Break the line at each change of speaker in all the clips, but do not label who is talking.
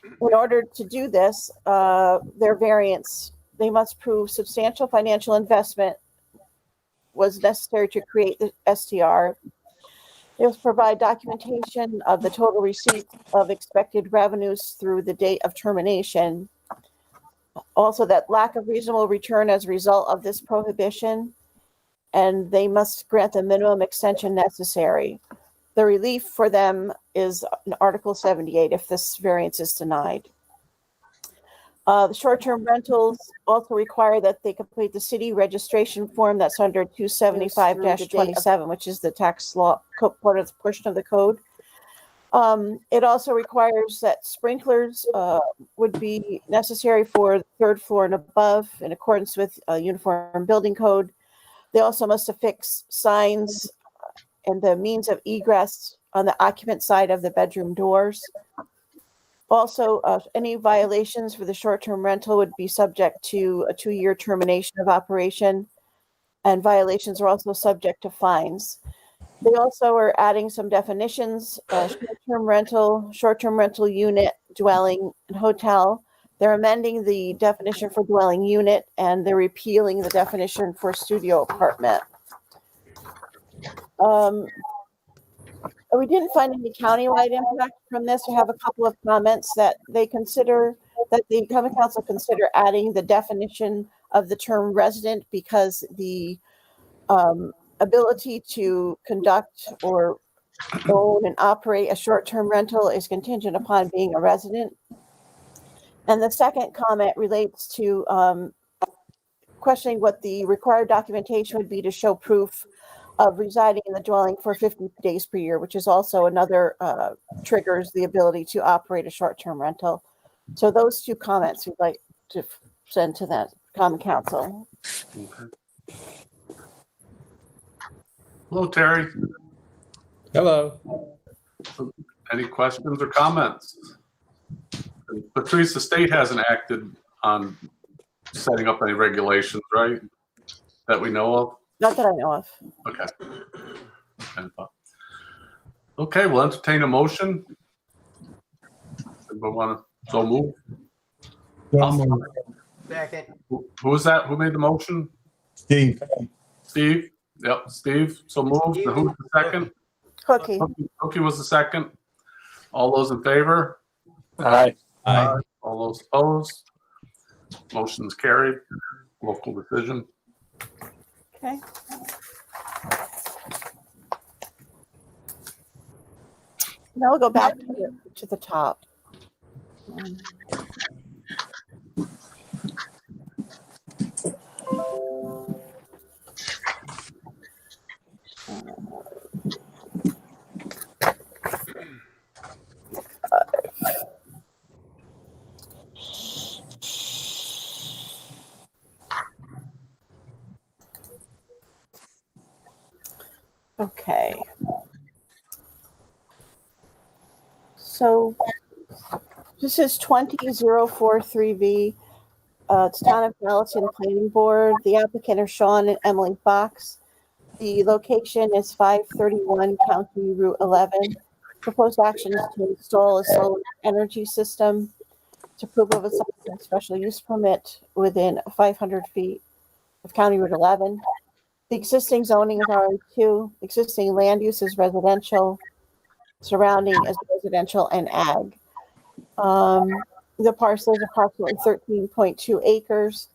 In order to do this, their variance, they must prove substantial financial investment was necessary to create the STR. They must provide documentation of the total receipts of expected revenues through the date of termination. Also, that lack of reasonable return as a result of this prohibition, and they must grant the minimum extension necessary. The relief for them is in Article 78 if this variance is denied. The short-term rentals also require that they complete the city registration form that's under 275-27, which is the tax law portion of the code. It also requires that sprinklers would be necessary for the third floor and above in accordance with Uniform Building Code. They also must affix signs and the means of egress on the occupant side of the bedroom doors. Also, any violations for the short-term rental would be subject to a 2-year termination of operation, and violations are also subject to fines. They also are adding some definitions: short-term rental unit, dwelling, and hotel. They're amending the definition for dwelling unit, and they're repealing the definition for studio apartment. We didn't find any countywide impact from this. We have a couple of comments that they consider, that the Common Council consider adding the definition of the term resident because the ability to conduct or own and operate a short-term rental is contingent upon being a resident. And the second comment relates to questioning what the required documentation would be to show proof of residing in the dwelling for 50 days per year, which is also another triggers the ability to operate a short-term rental. So those two comments we'd like to send to that Common Council.
Okay. Hello, Terry.
Hello.
Any questions or comments? Patrice, the state hasn't acted on setting up any regulations, right? That we know of?
Not that I know of.
Okay. Okay, we'll entertain a motion. Anybody want to so move?
Second.
Who was that? Who made the motion?
Steve.
Steve? Yep, Steve. So moved.
Steve.
Who's the second?
Cookie.
Cookie was the second. All those in favor?
Aye. Aye.
All those opposed? Motion's carried. Local decision.
Okay. Now we'll go back to the top. Okay. So this is 20043B. It's Town of Gallatin Planning Board. The applicant are Sean and Emily Fox. The location is 531 County Route 11. Proposed action is to install a solar energy system. To approve of a special use permit within 500 feet of County Route 11. The existing zoning is RE2. Existing land use is residential. Surrounding is residential and ag. The parcel is approximately 13.2 acres,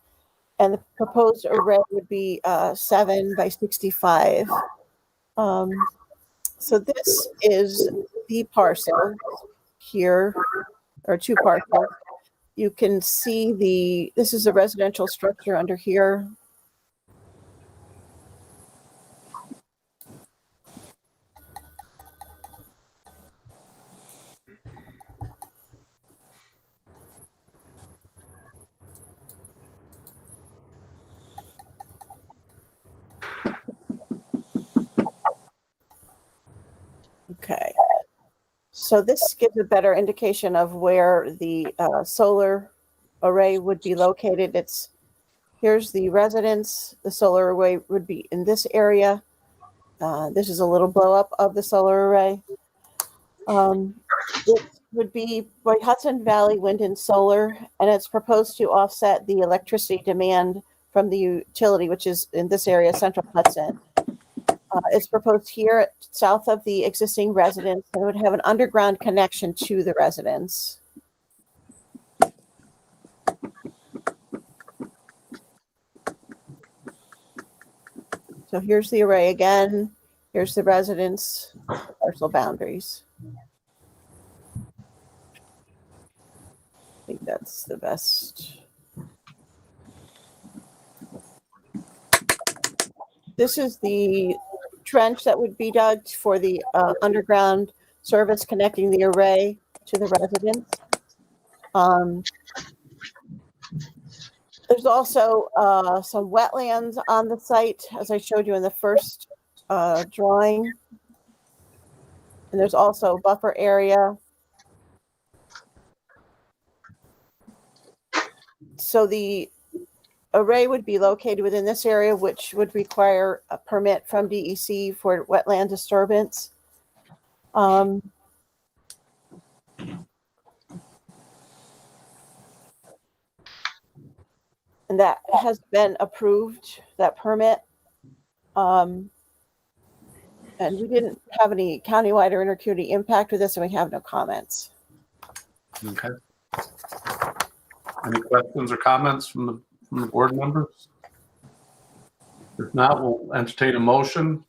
and the proposed array would be 7 by 65. So this is the parcel here, or two parcels. You can see this is a residential structure under here. Okay, so this gives a better indication of where the solar array would be located. Here's the residence. The solar array would be in this area. This is a little blow up of the solar array. It's would be by Hudson Valley Wind and Solar, and it's proposed to offset the electricity demand from the utility, which is in this area, Central Hudson. It's proposed here south of the existing residence, and it would have an underground connection to the residence. So here's the array again. Here's the residence, parcel boundaries. I think that's the best. This is the trench that would be dug for the underground service connecting the array to the residence. There's also some wetlands on the site, as I showed you in the first drawing. And there's also a buffer area. So the array would be located within this area, which would require a permit from DEC for wetland disturbance. And that has been approved, that permit. And we didn't have any countywide or intercommunity impact with this, and we have no comments.
Okay. Any questions or comments from the board members? If not, we'll entertain a motion.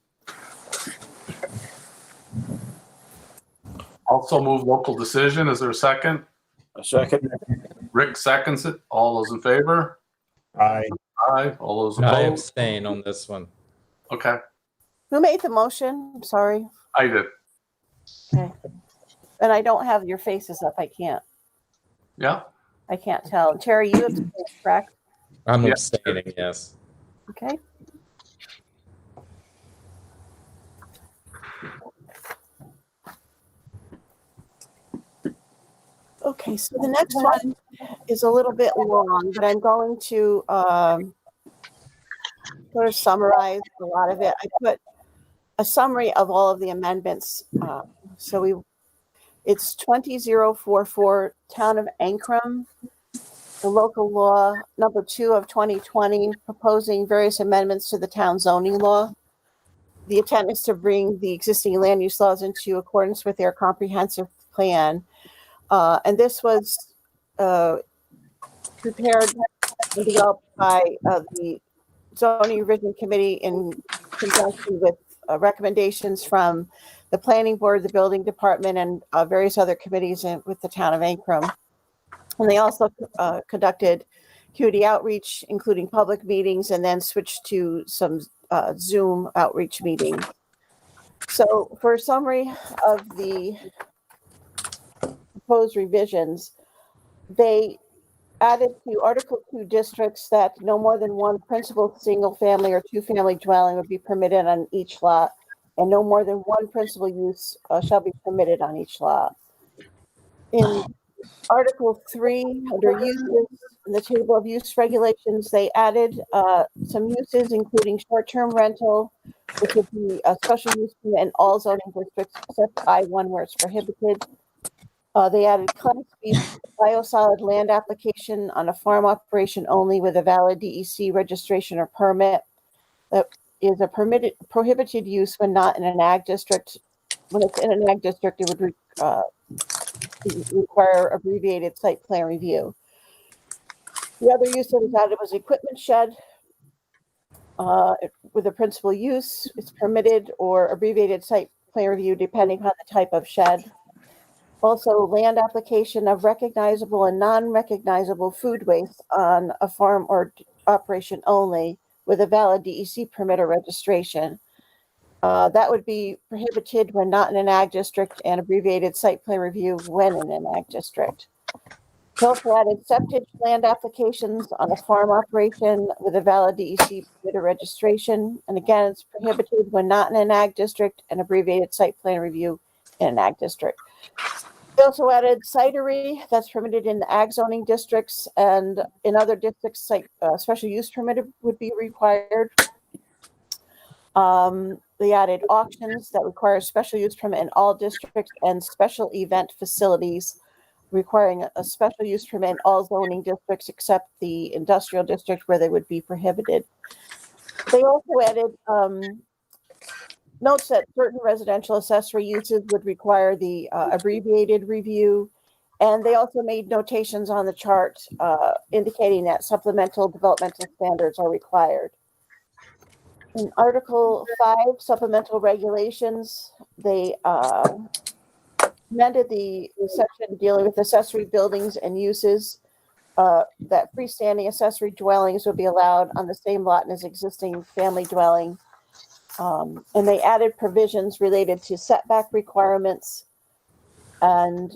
Also move local decision. Is there a second?
A second.
Rick seconds it. All those in favor?
Aye.
Aye. All those
I
opposed?
abstain on this one.
Okay,
Who made the motion? I'm sorry.
I did.
Okay. And I don't have your faces up. I can't tell. Terry, you abstained, correct?
I'm
Yeah.
abstaining, yes.
Okay. Okay, so the next one is a little bit long, but I'm going to sort of summarize a lot of it. I put a summary of all of the amendments. It's 20044, Town of Ancrum, the local law number 2 of 2020, proposing various amendments to the town zoning law. The intent is to bring the existing land use laws into accordance with their comprehensive plan. And this was prepared and developed by the Zoning Revision Committee in conjunction with recommendations from the Planning Board, the Building Department, and various other committees with the town of Ancrum. And they also conducted community outreach, including public meetings, and then switched to some Zoom outreach meetings. So for a summary of the proposed revisions, they added to Article 2 districts that no more than one principal single-family or two-family dwelling would be permitted on each lot, and no more than one principal use shall be permitted on each lot. In Article 3, under uses, in the table of use regulations, they added some uses, including short-term rental, which would be a special use in all zoning districts except I1 where it's prohibited. They added Class B biosolid land application on a farm operation only with a valid DEC registration or permit. That is a prohibited use when not in an ag district. When it's in an ag district, it would require abbreviated site plan review. The other use that was added was equipment shed with a principal use. It's permitted or abbreviated site plan review depending on the type of shed. Also, land application of recognizable and non-recognizable food waste on a farm or operation only with a valid DEC permit or registration. That would be prohibited when not in an ag district and abbreviated site plan review when in an ag district. We also added septic land applications on a farm operation with a valid DEC permit or registration. And again, it's prohibited when not in an ag district and abbreviated site plan review in an ag district. We also added cidery that's permitted in the ag zoning districts, and in other districts, like special use permit would be required. They added auctions that require a special use permit in all districts and special event facilities requiring a special use permit in all zoning districts except the industrial district where they would be prohibited. They also added notes that certain residential accessory uses would require the abbreviated review. And they also made notations on the chart indicating that supplemental developmental standards are required. In Article 5, supplemental regulations, they amended the section dealing with accessory buildings and uses, that freestanding accessory dwellings would be allowed on the same lot as existing family dwelling. And they added provisions related to setback requirements and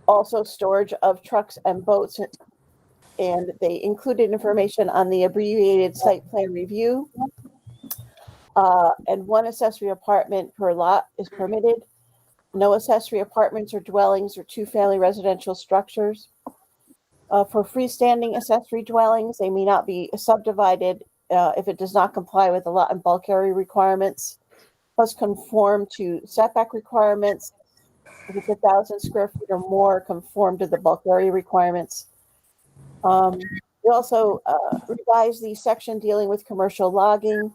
also storage of trucks and boats. And they included information on the abbreviated site plan review. And one accessory apartment per lot is permitted. No accessory apartments or dwellings or two-family residential structures. For freestanding accessory dwellings, they may not be subdivided if it does not comply with the lot and bulk area requirements. Must conform to setback requirements. If it's 1,000 square feet or more, conform to the bulk area requirements. We also revised the section dealing with commercial logging,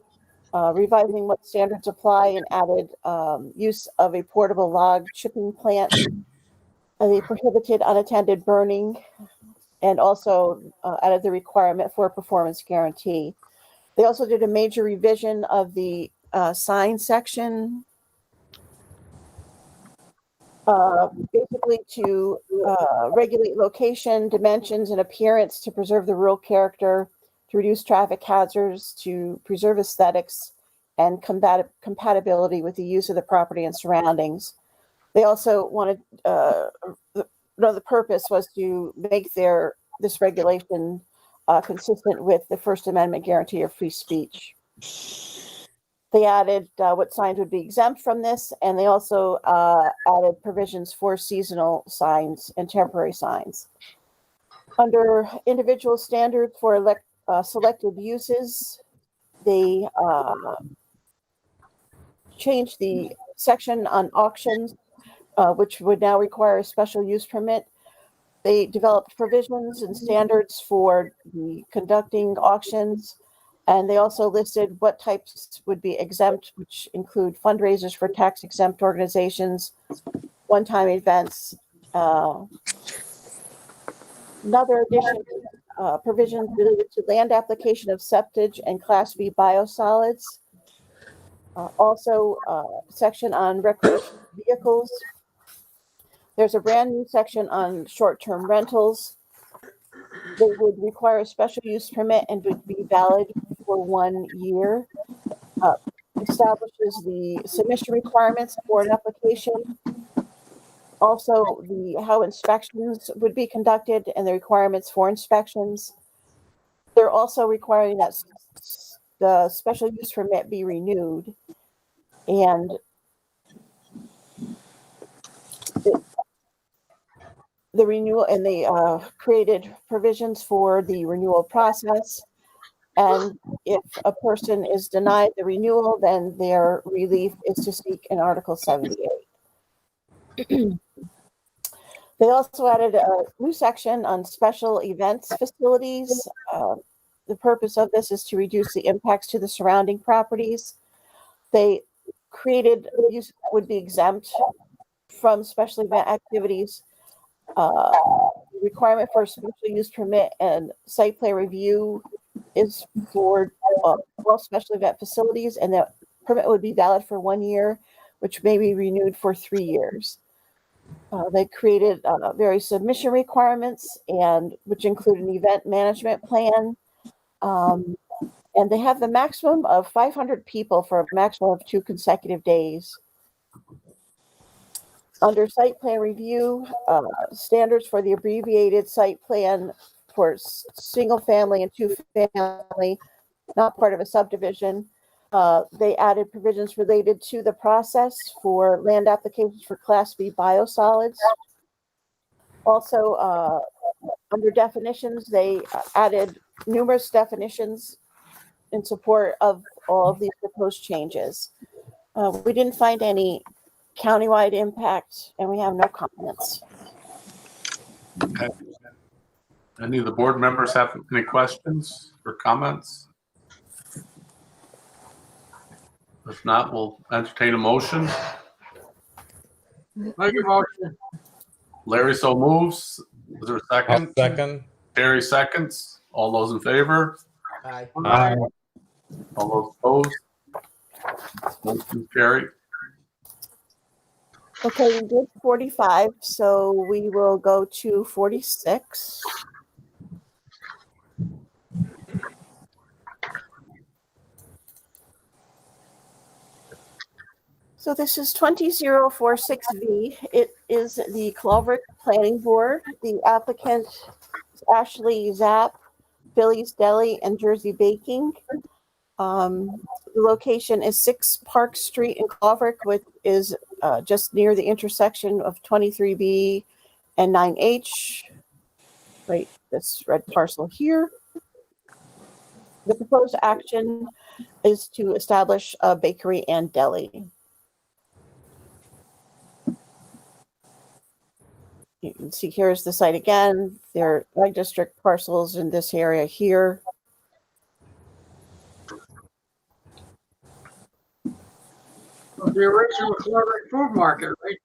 revising what standards apply, and added use of a portable log chipping plant. And they prohibited unattended burning, and also added the requirement for a performance guarantee. They also did a major revision of the sign section, basically to regulate location, dimensions, and appearance to preserve the rural character, to reduce traffic hazards, to preserve aesthetics, and compatibility with the use of the property and surroundings. They also wanted, the purpose was to make this regulation consistent with the First Amendment guarantee of free speech. They added what signs would be exempt from this, and they also added provisions for seasonal signs and temporary signs. Under individual standards for selected uses, they changed the section on auctions, which would now require a special use permit. They developed provisions and standards for the conducting auctions, and they also listed what types would be exempt, which include fundraisers for tax-exempt organizations, one-time events. Another addition, provisions related to land application of septage and Class B biosolids. Also, section on recreational vehicles. There's a brand new section on short-term rentals. They would require a special use permit and would be valid for 1 year. Establishes the submission requirements for an application. Also, how inspections would be conducted and the requirements for inspections. They're also requiring that the special use permit be renewed. And the renewal, and they created provisions for the renewal process. And if a person is denied the renewal, then their relief is to seek in Article 78. They also added a new section on special events facilities. The purpose of this is to reduce the impacts to the surrounding properties. They created use that would be exempt from special event activities. Requirement for a special use permit and site plan review is for all special event facilities, and that permit would be valid for 1 year, which may be renewed for 3 years. They created various submission requirements, and which include an event management plan. And they have the maximum of 500 people for a maximum of 2 consecutive days. Under site plan review, standards for the abbreviated site plan for single family and 2-family, not part of a subdivision. They added provisions related to the process for land applications for Class B biosolids. Also, under definitions, they added numerous definitions in support of all of these proposed changes. We didn't find any countywide impact, and we have no comments.
Okay. Any of the board members have any questions or comments? If not, we'll entertain a motion.
Make a motion.
Larry so moves. Is there a
I'll
second?
second.
Terry seconds. All those in favor?
Aye.
Aye.
All those opposed? Motion carried.
Okay, we did 45, so we will go to 46. So this is 20046V. It is the Clover Planning Board. The applicant is Ashley Zapp, Philly's Deli, and Jersey Baking. The location is 6 Park Street in Clover, which is just near the intersection of 23B and 9H. Right, this red parcel here. The proposed action is to establish a bakery and deli. You can see here's the site again. There are district parcels in this area here.
The original Clover Food Market, right?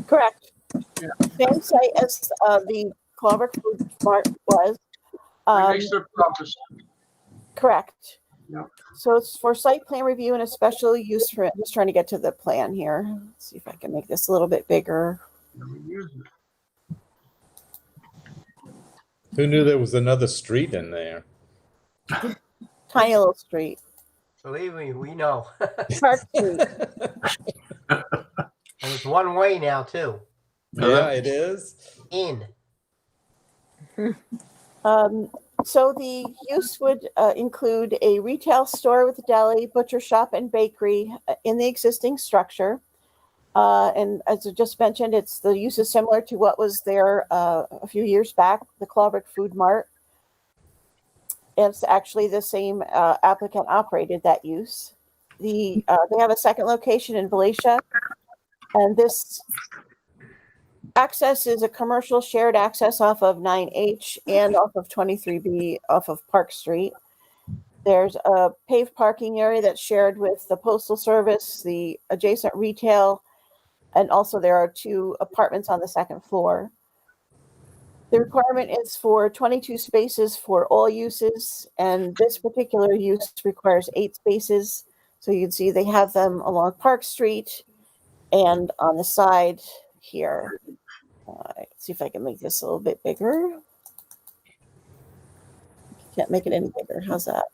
Correct.
Yeah.
Same site as the Clover Food Mart was.
Right next to the office.
Correct.
Yeah.
So it's for site plan review and a special use for it. Just trying to get to the plan here. Let's see if I can make this a little bit bigger.
Who knew there was another street in there?
Tiny little street.
Believe me, we know.
Park Street.
And it's one way now too.
Yeah, it is.
In.
So the use would include a retail store with a deli, butcher shop, and bakery in the existing structure. And as I just mentioned, the use is similar to what was there a few years back, the Clover Food Mart. It's actually the same applicant operated that use. They have a second location in Valencia, and this access is a commercial shared access off of 9H and off of 23B off of Park Street. There's a paved parking area that's shared with the Postal Service, the adjacent retail, and also there are 2 apartments on the second floor. The requirement is for 22 spaces for all uses, and this particular use requires 8 spaces. So you can see they have them along Park Street and on the side here. Let's see if I can make this a little bit bigger. Can't make it any bigger. How's that?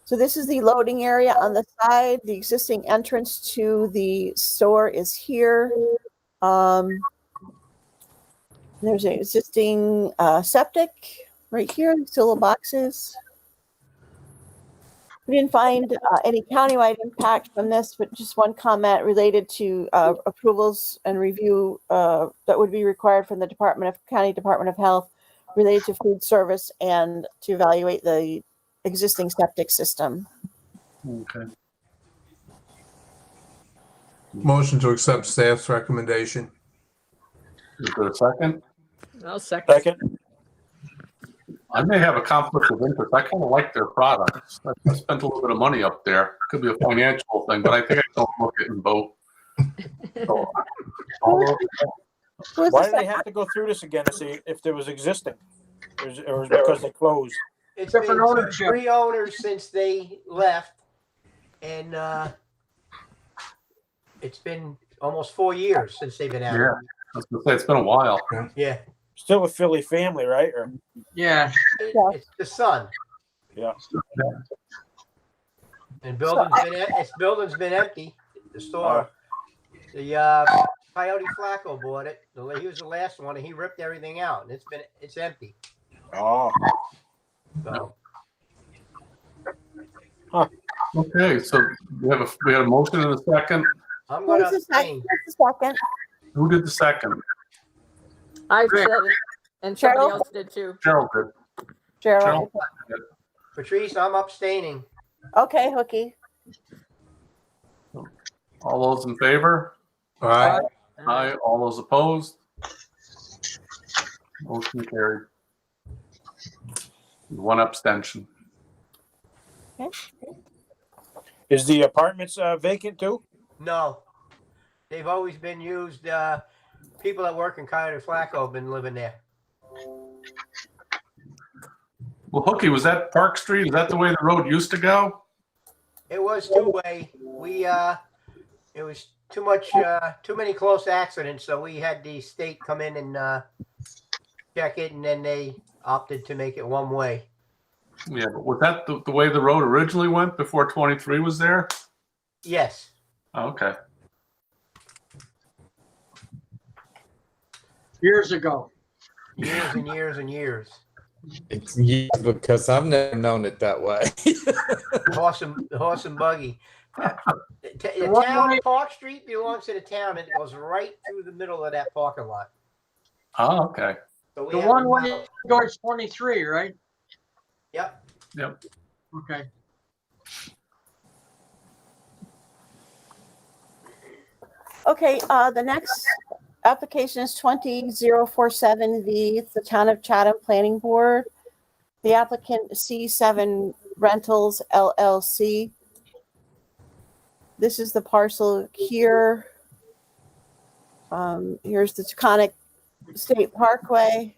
So this is the loading area on the side. The existing entrance to the store is here. There's an existing septic right here, these little boxes. We didn't find any countywide impact from this, but just one comment related to approvals and review that would be required from the County Department of Health related to food service and to evaluate the existing septic system.
Okay.
Motion to accept staff's recommendation.
Is there a second?
I'll second.
Second.
I may have a conflict of interest. I kind of like their products. I spent a little bit of money up there. Could be a financial thing, but I think I don't look it in both. So,
Who was
Why
the
did they
second?
have to go through this again to see if there was existing? Or was it because they closed?
It's
Different
been
ownership.
3 owners since they left. And it's been almost 4 years since they've been out.
yeah, I was gonna say it's been a while.
Yeah.
Still a Philly family, right? Or
Yeah.
Yeah.
It's the son.
yeah.
And building's been empty. The store. The Coyote Flacco bought it. He was the last one, and he ripped everything out, and it's empty.
Oh.
So
Okay, so we had a motion and a second.
I'm
Who
going
was
to
the second?
abstain.
Who's the second?
Who did the second?
I said it, and somebody
Cheryl?
else did too.
Cheryl did.
Gerald.
Patrice, I'm abstaining.
Okay, Hooky.
All those in favor?
Aye.
Aye. All those opposed? Motion carried. One abstention.
Is the apartments vacant too?
No, they've always been used. People that work in Coyote Flacco have been living there.
Well, Hooky, was that Park Street? Is that the way the road used to go?
It was two-way. It was too many close accidents, so we had the state come in and check it, and then they opted to make it one way.
Yeah, but was that the way the road originally went before 23 was there?
Yes.
Oh, okay.
Years ago.
Years and years and years.
It's years because I've never known it that way.
Horse and buggy. The town, Park Street belongs to the town, and it goes right through the middle of that parking lot.
Oh, okay.
So we
The
have
one way
about-
towards 23, right?
Yep.
Yep.
Okay.
Okay, the next application is 20047V, it's the Town of Chatham Planning Board. The applicant C7 Rentals LLC. This is the parcel here. Here's the Taconic State Parkway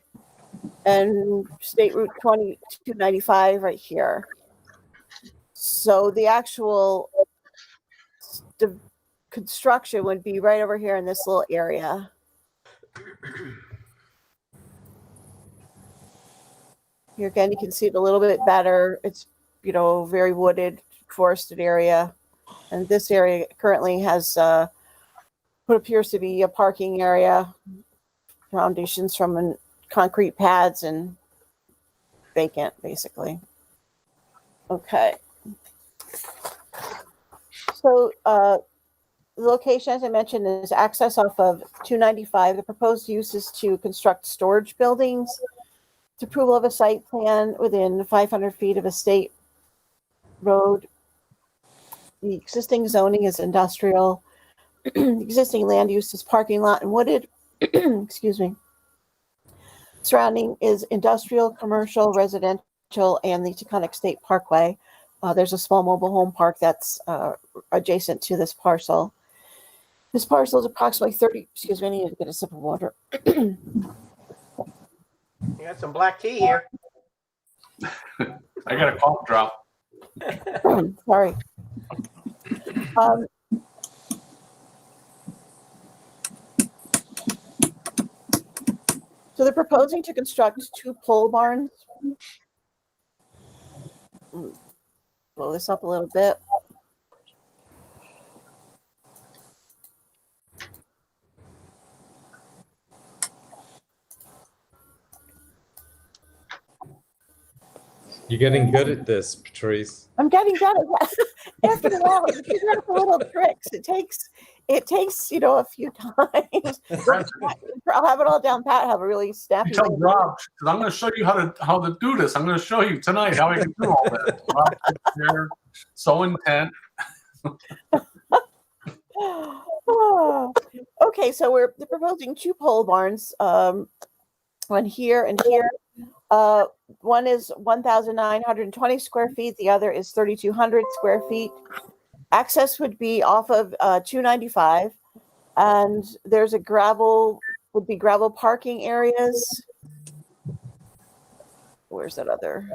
and State Route 2295 right here. So the actual construction would be right over here in this little area. Here again, you can see it a little bit better. It's, very wooded, forested area. And this area currently has what appears to be a parking area, foundations from concrete pads and vacant, basically. Okay. So the location, as I mentioned, is access off of 295. The proposed use is to construct storage buildings. It's approval of a site plan within 500 feet of a state road. The existing zoning is industrial. The existing land use is parking lot and wooded. Excuse me. Surrounding is industrial, commercial, residential, and the Taconic State Parkway. There's a small mobile home park that's adjacent to this parcel. This parcel is approximately 30, excuse me, I need to get a sip of water.
You got some black tea here.
I got a cough drop.
Sorry. So they're proposing to construct 2 pole barns. Blow this up a little bit.
You're getting good at this, Patrice.
I'm getting better. After a while, you figure out the little tricks. It takes a few times. I'll have it all down pat. Have a really snappy.
You tell Rob, 'cause I'm going to show you how to do this. I'm going to show you tonight how I can do all that. Rob sits there, so intent.
Okay, so they're proposing 2 pole barns. One here and here. One is 1,920 square feet. The other is 3,200 square feet. Access would be off of 295, and there's gravel parking areas. Where's that other?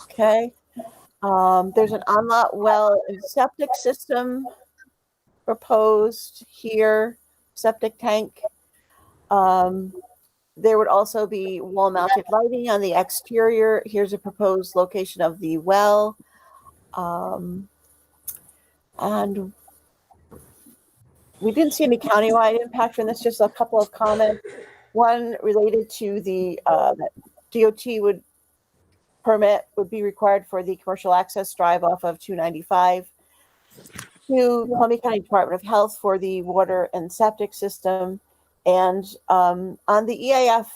Okay. There's an on-lot well and septic system proposed here, septic tank. There would also be wall-mounted lighting on the exterior. Here's a proposed location of the well. And we didn't see any countywide impact from this, just a couple of comments. One related to the that DOT permit would be required for the commercial access drive off of 295. To Columbia County Department of Health for the water and septic system, And on the EAF,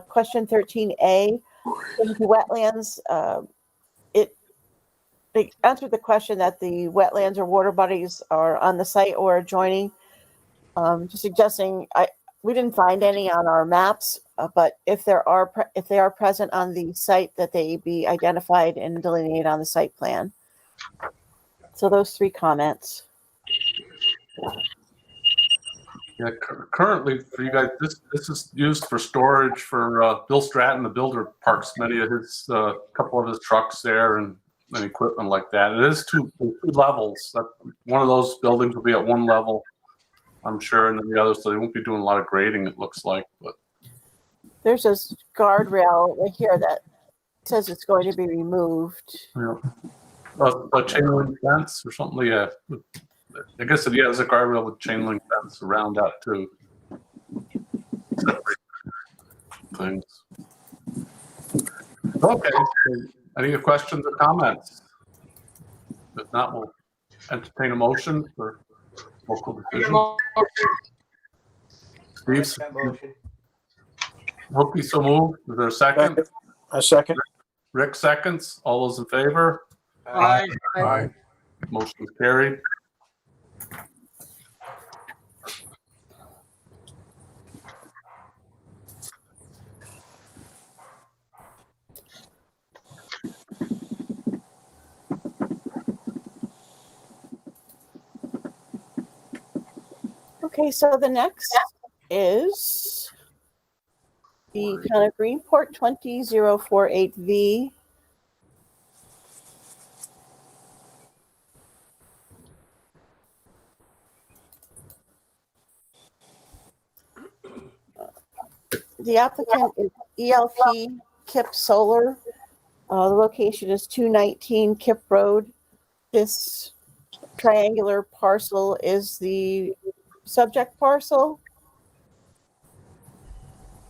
question 13A, into wetlands, they answered the question that the wetlands or water bodies are on the site or adjoining. Just suggesting, we didn't find any on our maps, but if they are present on the site, that they be identified and delineated on the site plan. So those 3 comments.
Yeah, currently for you guys, this is used for storage for Bill Stratton, the builder, parks many of his couple of his trucks there and equipment like that. It is two levels. One of those buildings will be at one level, I'm sure, and then the other, so they won't be doing a lot of grading, it looks like. But
There's this guardrail right here that says it's going to be removed.
yeah, a chain link fence or something. Yeah, I guess there's a guardrail with chain link fence around that too. Separate things. Okay. Any questions or comments? If not, we'll entertain a motion for local decision. Steve,
That motion.
Hooky, so moved. Is there a second?
A second.
Rick seconds. All those in favor?
Aye.
Aye.
Motion is carried.
Okay, so the next is the town of Greenport 20048V. The applicant is ELP Kip Solar. The location is 219 Kip Road. This triangular parcel is the subject parcel.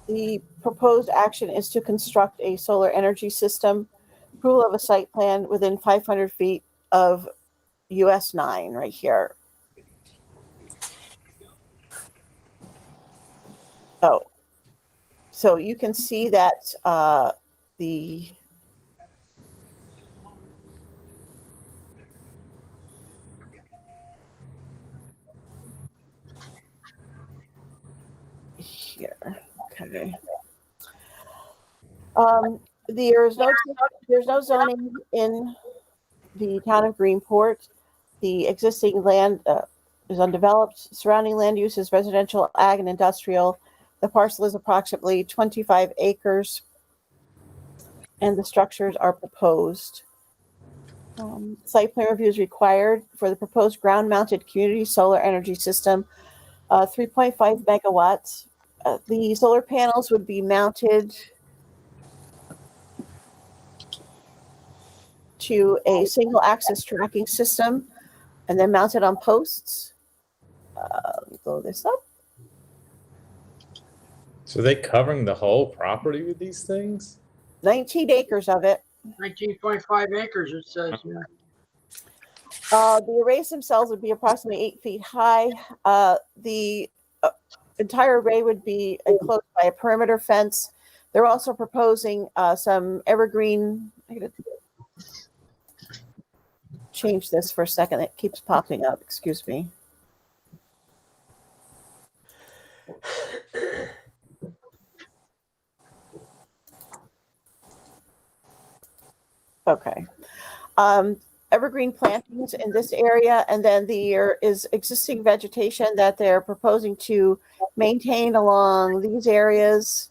The proposed action is to construct a solar energy system. Approval of a site plan within 500 feet of US 9 right here. Oh, so you can see that the here, okay. There's no zoning in the town of Greenport. The existing land is undeveloped. Surrounding land use is residential, ag, and industrial. The parcel is approximately 25 acres, and the structures are proposed. Site plan review is required for the proposed ground-mounted community solar energy system, 3.5 megawatts. The solar panels would be mounted to a single axis tracking system and then mounted on posts. Let me blow this up.
So are they covering the whole property with these things?
19 acres of it.
19.5 acres, it says. Yeah.
The arrays themselves would be approximately 8 feet high. The entire array would be enclosed by a perimeter fence. They're also proposing some evergreen. I'm going to change this for a second. It keeps popping up. Excuse me. Okay. Evergreen plantings in this area, and then there is existing vegetation that they're proposing to maintain along these areas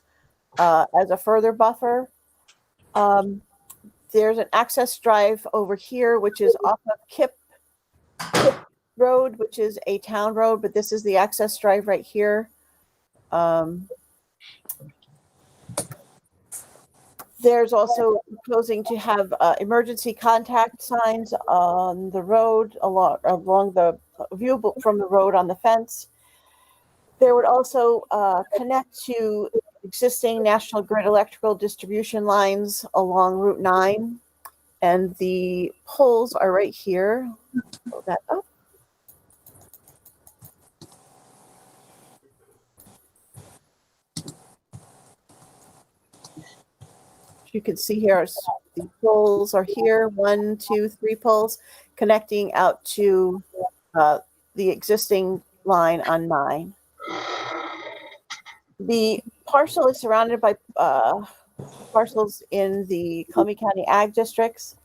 as a further buffer. There's an access drive over here, which is off of Kip Road, which is a town road, but this is the access drive right here. There's also proposing to have emergency contact signs on the road along the view from the road on the fence. There would also connect to existing National Grid electrical distribution lines along Route 9. And the poles are right here. Pull that up. you can see here, the poles are here, 1, 2, 3 poles connecting out to the existing line on 9. The parcel is surrounded by parcels in the Columbia County Ag Districts,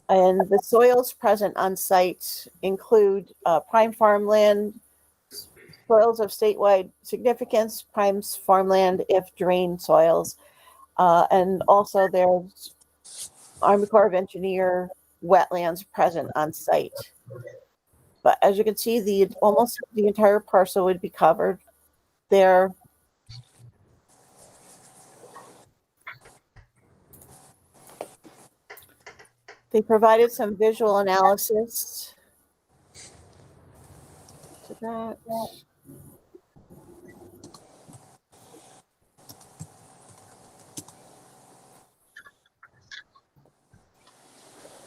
and the soils present on site include prime farmland, soils of statewide significance, prime farmland if drained soils, and also there's Army Corps of Engineer wetlands present on site. But as you can see, almost the entire parcel would be covered there. They provided some visual analysis to that.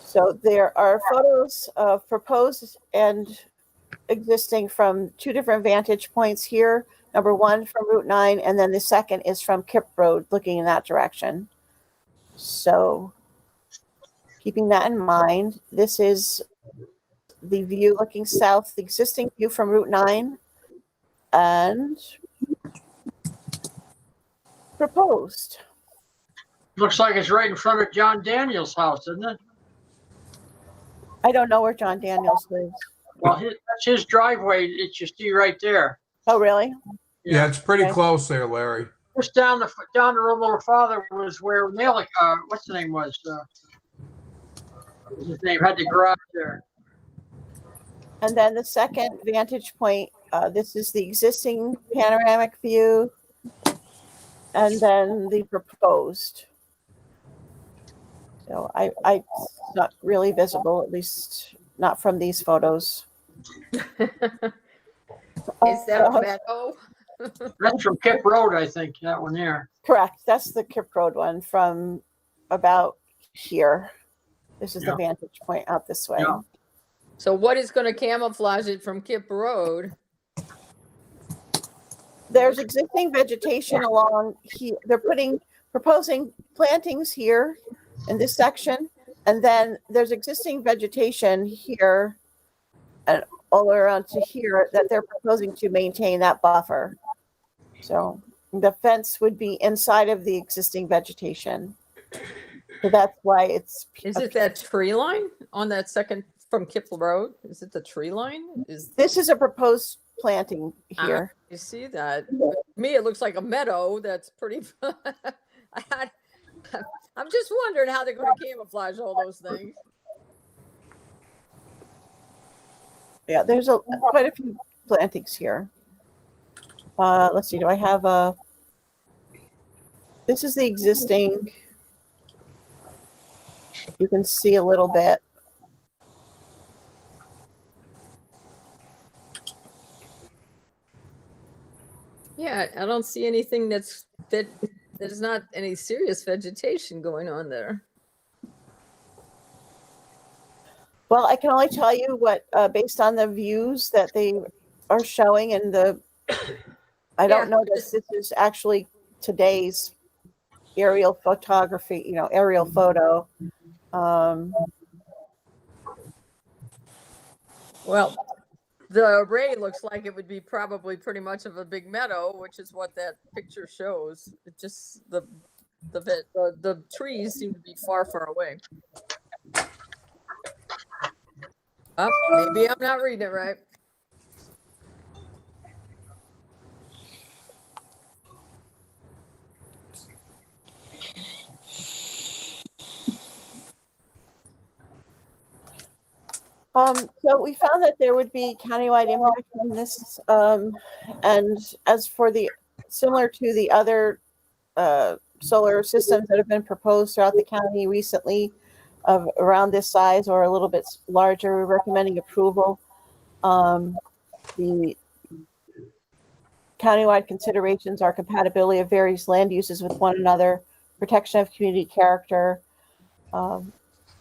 So there are photos of proposed and existing from 2 different vantage points here. Number 1 from Route 9, and then the second is from Kip Road, looking in that direction. So keeping that in mind, this is the view looking south, the existing view from Route 9, and proposed.
Looks like it's right in front of John Daniels' house, isn't it?
I don't know where John Daniels lives.
Well, that's his driveway that you see right there.
Oh, really?
Yeah, it's pretty
Okay.
close there, Larry.
Just down the road a little farther was where Malik, what's the name was? His name had the garage there.
And then the second vantage point, this is the existing panoramic view, and then the proposed. So it's not really visible, at least not from these photos.
Is that a meadow?
That's from Kip Road, I think, that one there.
Correct. That's the Kip Road one from about here. This is the vantage point out this way.
Yeah.
So what is going to camouflage it from Kip Road?
There's existing vegetation along here. They're proposing plantings here in this section, and then there's existing vegetation here and all around to here that they're proposing to maintain that buffer. So the fence would be inside of the existing vegetation. So that's why it's.
Is it that tree line on that second from Kip Road? Is it the tree line?
This is a proposed planting here.
You see that? To me, it looks like a meadow. That's pretty. I'm just wondering how they're going to camouflage all those things.
Yeah, there's quite a few plantings here. Let's see. Do I have a? This is the existing. You can see a little bit.
Yeah, I don't see anything that there's not any serious vegetation going on there.
Well, I can only tell you what, based on the views that they are showing, and I don't know that this is actually today's aerial photography, aerial photo.
Well, the array looks like it would be probably pretty much of a big meadow, which is what that picture shows. It just the trees seem to be far away. Oh, maybe I'm not reading it right.
So we found that there would be countywide impact on this, and as for similar to the other solar systems that have been proposed throughout the county recently, of around this size or a little bit larger, we're recommending approval. The countywide considerations are compatibility of various land uses with one another, protection of community character,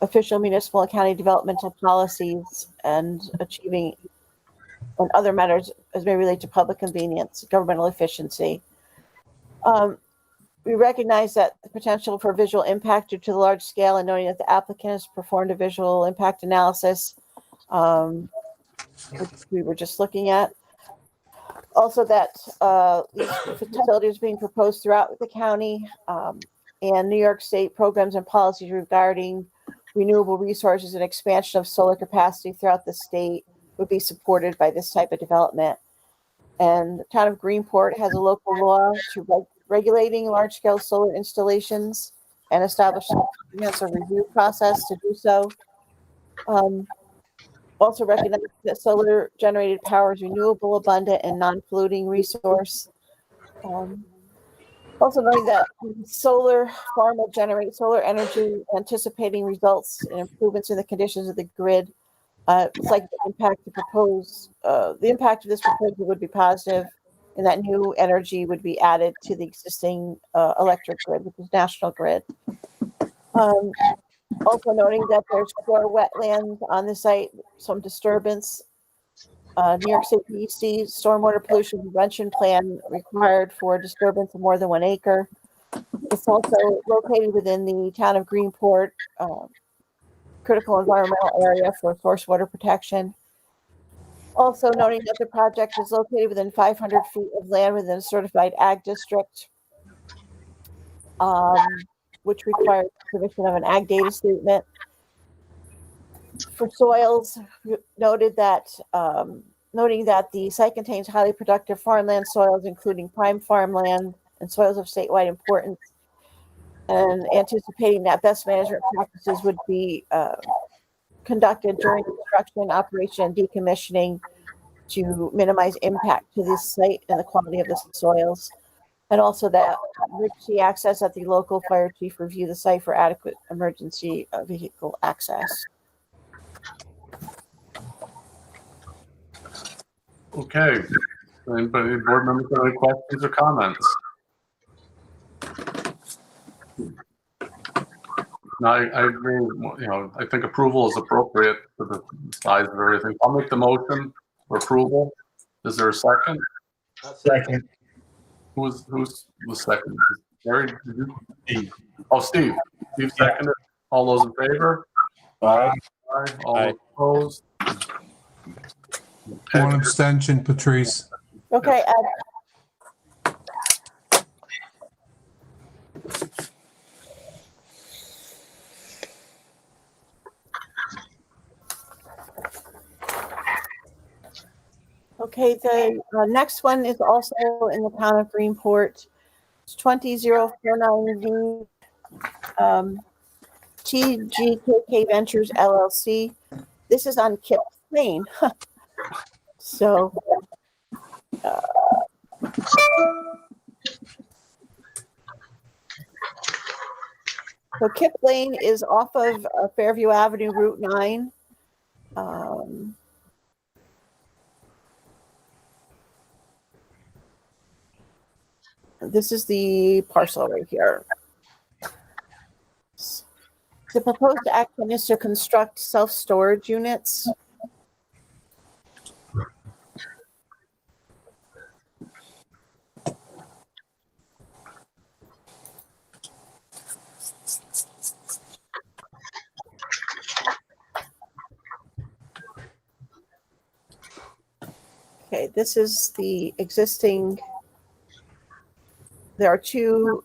official municipal and county developmental policies, and achieving and other matters as may relate to public convenience, governmental efficiency. We recognize that the potential for visual impact due to the large scale, and noting that the applicant has performed a visual impact analysis, which we were just looking at. Also that these facilities being proposed throughout the county, and New York State programs and policies regarding renewable resources and expansion of solar capacity throughout the state would be supported by this type of development. And the town of Greenport has a local law to regulating large-scale solar installations and establishing a review process to do so. Also recognize that solar generated power is renewable, abundant, and non-polluting resource. Also knowing that solar farm will generate solar energy, anticipating results and improvements in the conditions of the grid. It's like the impact of this proposal would be positive, and that new energy would be added to the existing electric grid, which is National Grid. Also noting that there's core wetlands on the site, some disturbance. New York State DEC stormwater pollution prevention plan required for disturbance of more than 1 acre. It's also located within the town of Greenport, critical environmental area for source water protection. Also noting that the project is located within 500 feet of land within a certified ag district, which requires submission of an ag data statement. For soils, noting that the site contains highly productive farmland soils, including prime farmland and soils of statewide importance, and anticipating that best management practices would be conducted during construction, operation, and decommissioning to minimize impact to this site and the quality of the soils. And also that emergency access at the local fire chief review the site for adequate emergency vehicle access.
Okay. Anybody, board members, have any questions or comments? No, I agree. I think approval is appropriate for the size of everything. I'll make the motion for approval. Is there a second?
Second.
Who's the second? Gary, did you? Steve. Oh, Steve. Steve seconded. All those in favor?
Aye.
Aye. All
Aye.
opposed?
One abstention, Patrice.
Okay, okay, the next one is also in the town of Greenport. It's 20049V, TGKK Ventures LLC. This is on Kip Lane. So, Kip Lane is off of Fairview Avenue, Route 9. This is the parcel right here. The proposed action is to construct self-storage units. Okay, this is the existing. There are two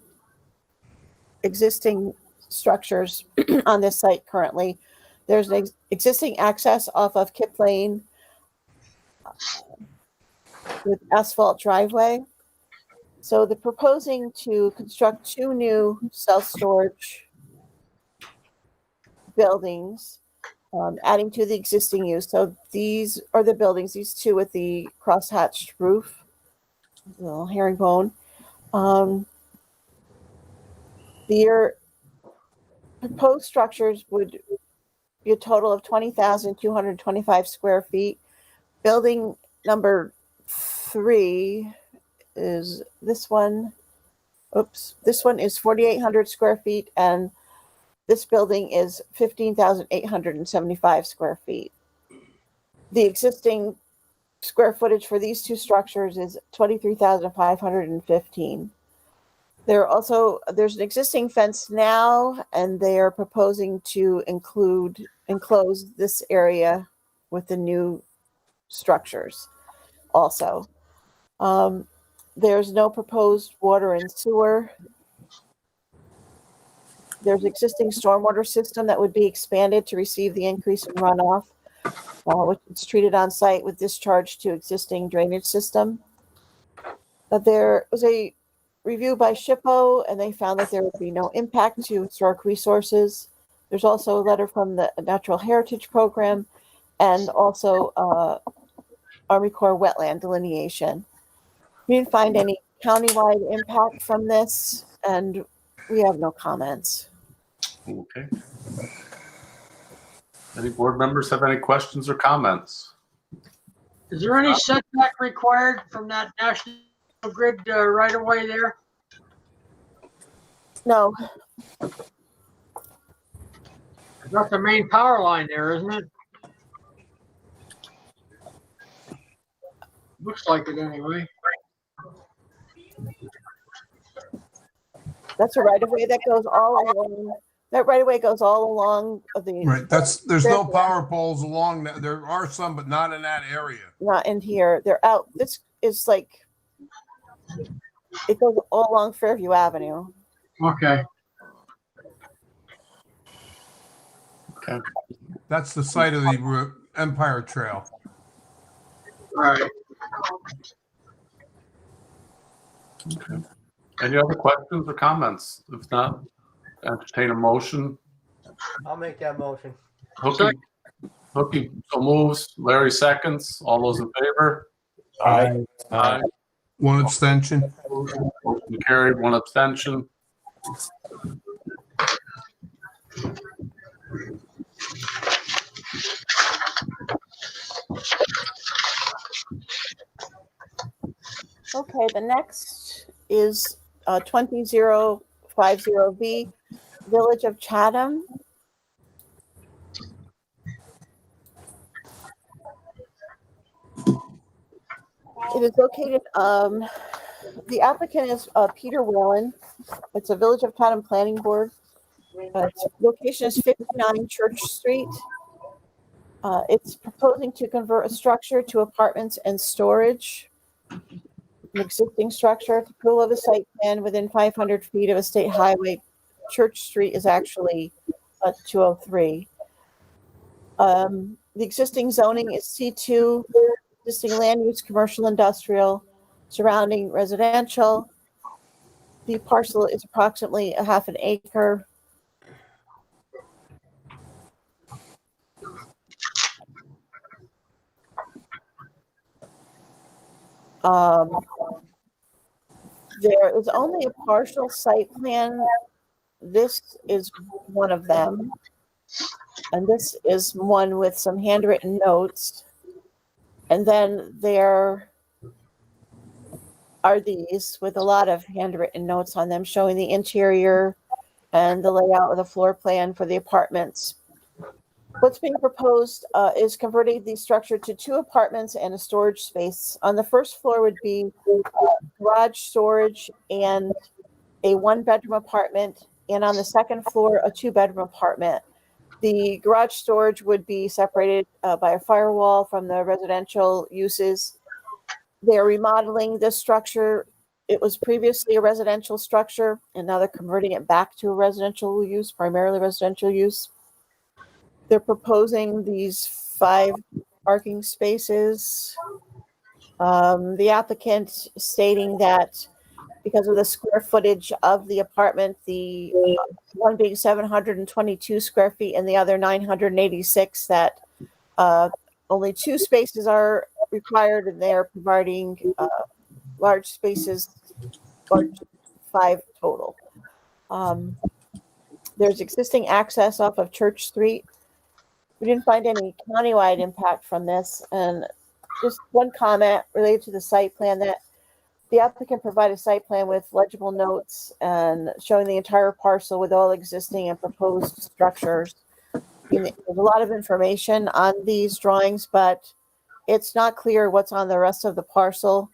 existing structures on this site currently. There's an existing access off of Kip Lane with asphalt driveway. So they're proposing to construct two new self-storage buildings, adding to the existing use. So these are the buildings, these two with the crosshatched roof, little herringbone. The proposed structures would be a total of 20,225 square feet. Building number 3 is this one. Oops, this one is 4,800 square feet, and this building is 15,875 square feet. The existing square footage for these two structures is 23,515. There's an existing fence now, and they are proposing to enclose this area with the new structures also. There's no proposed water and sewer. There's existing stormwater system that would be expanded to receive the increase in runoff, which is treated on site with discharge to existing drainage system. There was a review by SHPO, and they found that there would be no impact to historic resources. There's also a letter from the Natural Heritage Program, and also Army Corps wetland delineation. We didn't find any countywide impact from this, and we have no comments.
Okay. Any board members have any questions or comments?
Is there any setback required from that National Grid right away there?
No,
That's the main power line there, isn't it? Looks like it anyway.
that's a right of way that goes all along. That right of way goes all along the.
Right, there's no power poles along that. There are some, but not in that area.
Not in here. They're out. This is like, it goes all along Fairview Avenue.
Okay.
Okay.
That's the site of the Empire Trail.
All right.
Okay. Any other questions or comments? If not, entertain a motion.
I'll make that motion.
Hooky so moves. Larry seconds. All those in favor?
Aye.
Aye.
One abstention.
Motion carried. One abstention.
Okay, the next is 20050V, Village of Chatham. It is located, the applicant is Peter Whalen. It's a Village of Chatham Planning Board. Its location is 59 Church Street. It's proposing to convert a structure to apartments and storage. An existing structure, the approval of a site plan within 500 feet of a state highway. Church Street is actually 203. The existing zoning is C2, existing land use, commercial, industrial, surrounding residential. The parcel is approximately a half an acre. There is only a partial site plan. This is one of them. And this is one with some handwritten notes. And then there are these with a lot of handwritten notes on them showing the interior and the layout of the floor plan for the apartments. What's being proposed is converting the structure to 2 apartments and a storage space. On the first floor would be garage storage and a 1-bedroom apartment, and on the second floor, a 2-bedroom apartment. The garage storage would be separated by a firewall from the residential uses. They're remodeling this structure. It was previously a residential structure, and now they're converting it back to a residential use, primarily residential use. They're proposing these 5 parking spaces. The applicant stating that because of the square footage of the apartment, the one being 722 square feet and the other 986, that only 2 spaces are required, and they're providing large spaces, or 5 total. There's existing access off of Church Street. We didn't find any countywide impact from this. And just one comment related to the site plan, that the applicant provided a site plan with legible notes and showing the entire parcel with all existing and proposed structures. There's a lot of information on these drawings, but it's not clear what's on the rest of the parcel.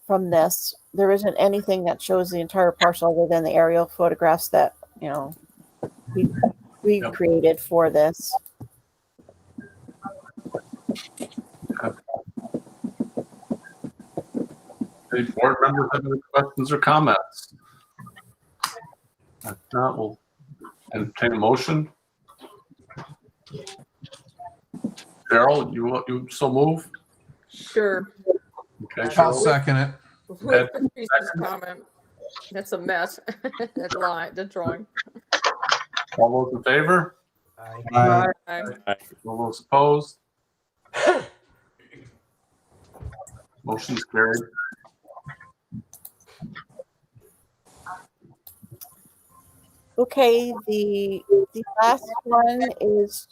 from this. There isn't anything that shows the entire parcel other than the aerial photographs that, we
Yep.
created for this.
Any board members have any questions or comments? If not, we'll entertain a motion. Cheryl, you so move?
Sure.
Okay,
I'll
Cheryl.
second it.
With Patrice's comment. That's a mess. That drawing.
All those in favor?
Aye.
All those opposed? Motion's carried.
Okay, the last one is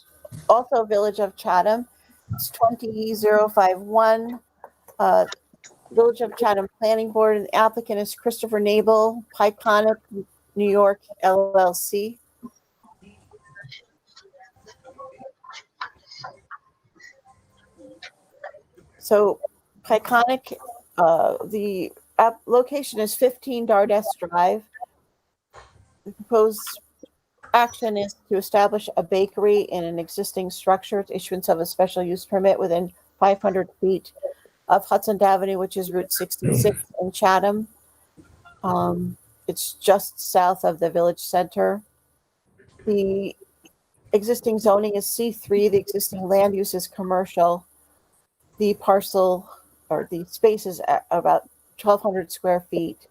also Village of Chatham. It's 20051. Village of Chatham Planning Board, and the applicant is Christopher Nabel, Pyconic, New York, LLC. So Pyconic, the location is 15 Dardess Drive. The proposed action is to establish a bakery in an existing structure, issuance of a special use permit within 500 feet of Hudson Avenue, which is Route 66 in Chatham. It's just south of the village center. The existing zoning is C3. The existing land use is commercial. The parcel or the space is at about 1,200 square feet,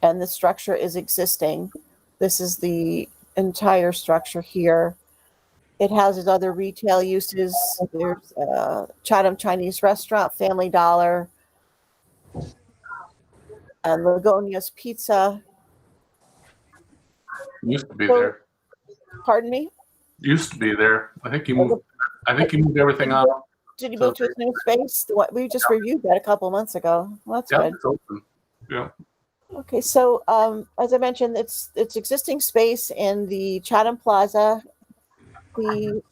and the structure is existing. This is the entire structure here. It houses other retail uses. There's Chatham Chinese Restaurant, Family Dollar, and Lagonia's Pizza.
Used to be
So-
there.
Pardon me?
Used to be there. I think he moved everything out.
Did you move to his new space? We just reviewed that a couple months ago. Well, that's
Yeah,
good.
it's open. Yeah.
Okay, so as I mentioned, it's existing space in the Chatham Plaza. The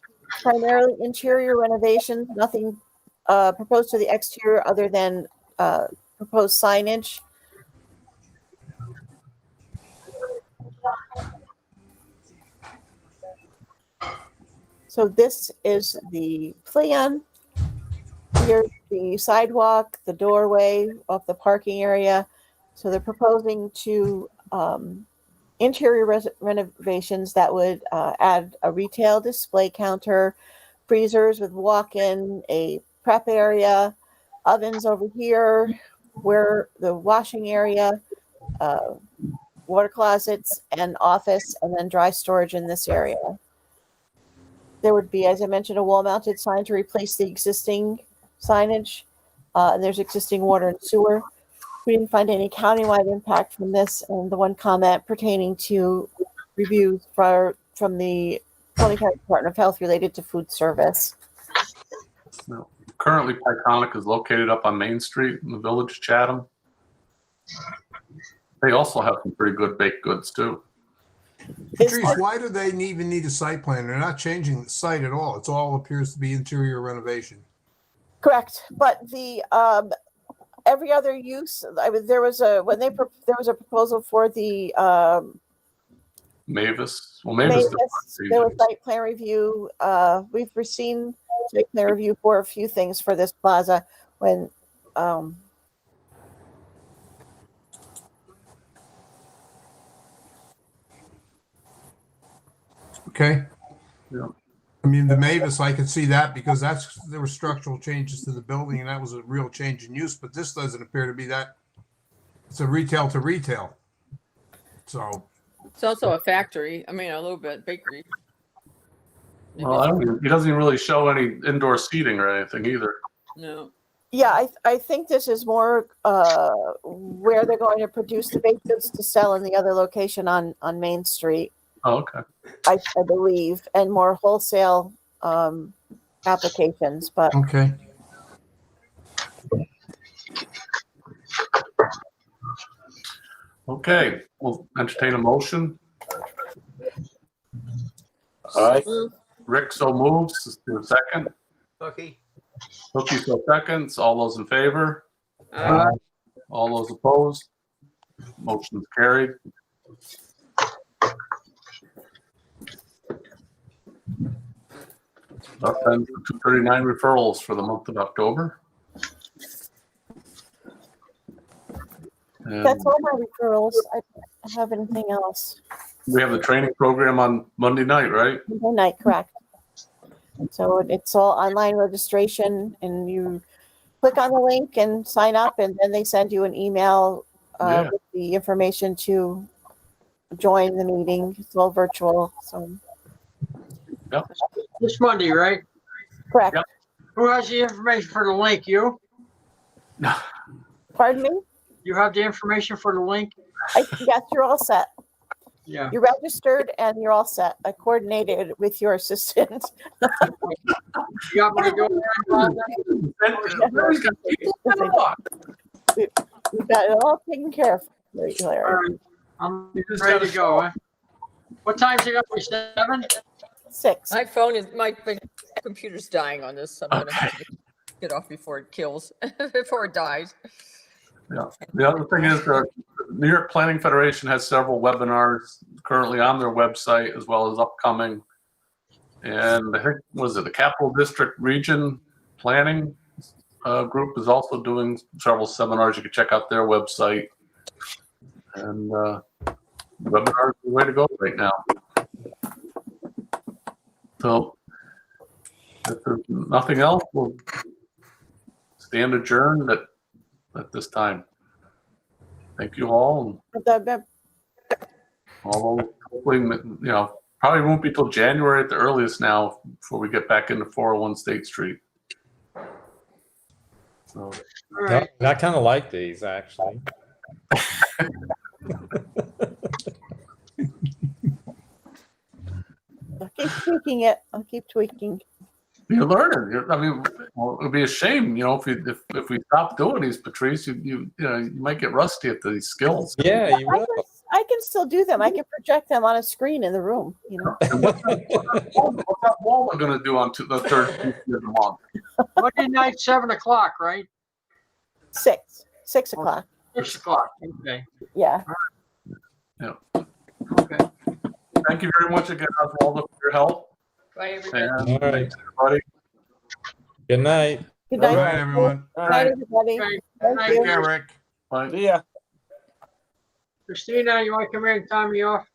primarily interior renovations, nothing proposed to the exterior other than proposed signage. So this is the plan. Here's the sidewalk, the doorway of the parking area. So they're proposing to interior renovations that would add a retail display counter, freezers with walk-in, a prep area, ovens over here, where the washing area, water closets, and office, and then dry storage in this area. There would be, as I mentioned, a wall-mounted sign to replace the existing signage. And there's existing water and sewer. We didn't find any countywide impact from this, and the one comment pertaining to reviews from the Tony County Department of Health related to food service.
No. Currently, Pyconic is located up on Main Street in the village of Chatham. They also have some pretty good baked goods too.
Patrice, why do they even need a site plan? They're not changing the site at all. It's all appears to be interior renovation.
Correct, but the every other use. I mean, there was a proposal for the
Mavis. Well, Mavis.
there was site plan review. We've received site plan review for a few things for this plaza when.
Okay.
Yeah.
I mean, the Mavis, I could see that because there were structural changes to the building and that was a real change in use, but this doesn't appear to be that. It's a retail to retail. So.
It's also a factory. I mean, a little bit bakery.
Well, he doesn't even really show any indoor seating or anything either.
No.
Yeah, I think this is more where they're going to produce the baked goods to sell in the other location on Main Street.
Oh, okay.
I believe, and more wholesale applications, but
Okay.
Okay, we'll entertain a motion.
Aye.
Rick so moves. Is there a second?
Cookie.
Cookie so seconds. All those in favor?
Uh,
All those opposed? Motion's carried. That ends the 239 referrals for the month of October. And
That's all my referrals. I don't have anything else.
we have the training program on Monday night, right?
Monday night, correct. So it's all online registration, and you click on the link and sign up, and then they send you an email
Yeah.
with the information to join the meeting. It's all virtual, so
This Monday, right?
correct.
Yep.
Who has the information for the link? You?
Pardon me?
You have the information for the link?
Yes, you're all set.
Yeah.
You're registered and you're all set. I coordinated with your assistant.
You got me to do it?
We've got it all taken care of. Larry.
All right. I'm ready to go. Huh? What time's it going to be? 7?
6.
My computer's dying on this. I'm gonna have to get off before it kills, before it dies.
Yeah. The other thing is the New York Planning Federation has several webinars currently on their website as well as upcoming. And I think, was it the Capital District Region Planning group is also doing several seminars. You can check out their website. And webinars are the way to go right now. So if there's nothing else, we'll stand adjourned at this time. Thank you all. Although hopefully, probably won't be till January at the earliest now before we get back into 401 State Street. So,
All right.
I kind of like these, actually.
I'll keep tweaking it. I'll keep tweaking.
you're learning. It would be a shame, if we stop doing these, Patrice, you might get rusty at these skills.
Yeah, you will.
I can still do them. I can project them on a screen in the room.
And what's that Walter going to do on the third Tuesday of the month?
Monday night, 7 o'clock, right?
6 o'clock.
6 o'clock. Okay.
Yeah.
Yeah.
Okay.
Thank you very much again, Oswaldo, for your help.
Bye, everybody.
And
All right.
thanks, everybody.
Good night.
Good
Good
night.
night, everyone.
Good night, everybody.
Okay.
Thank
Night,
you.
Take care, Rick.
Bye.
See ya.
Christina, you want to come here and time me off?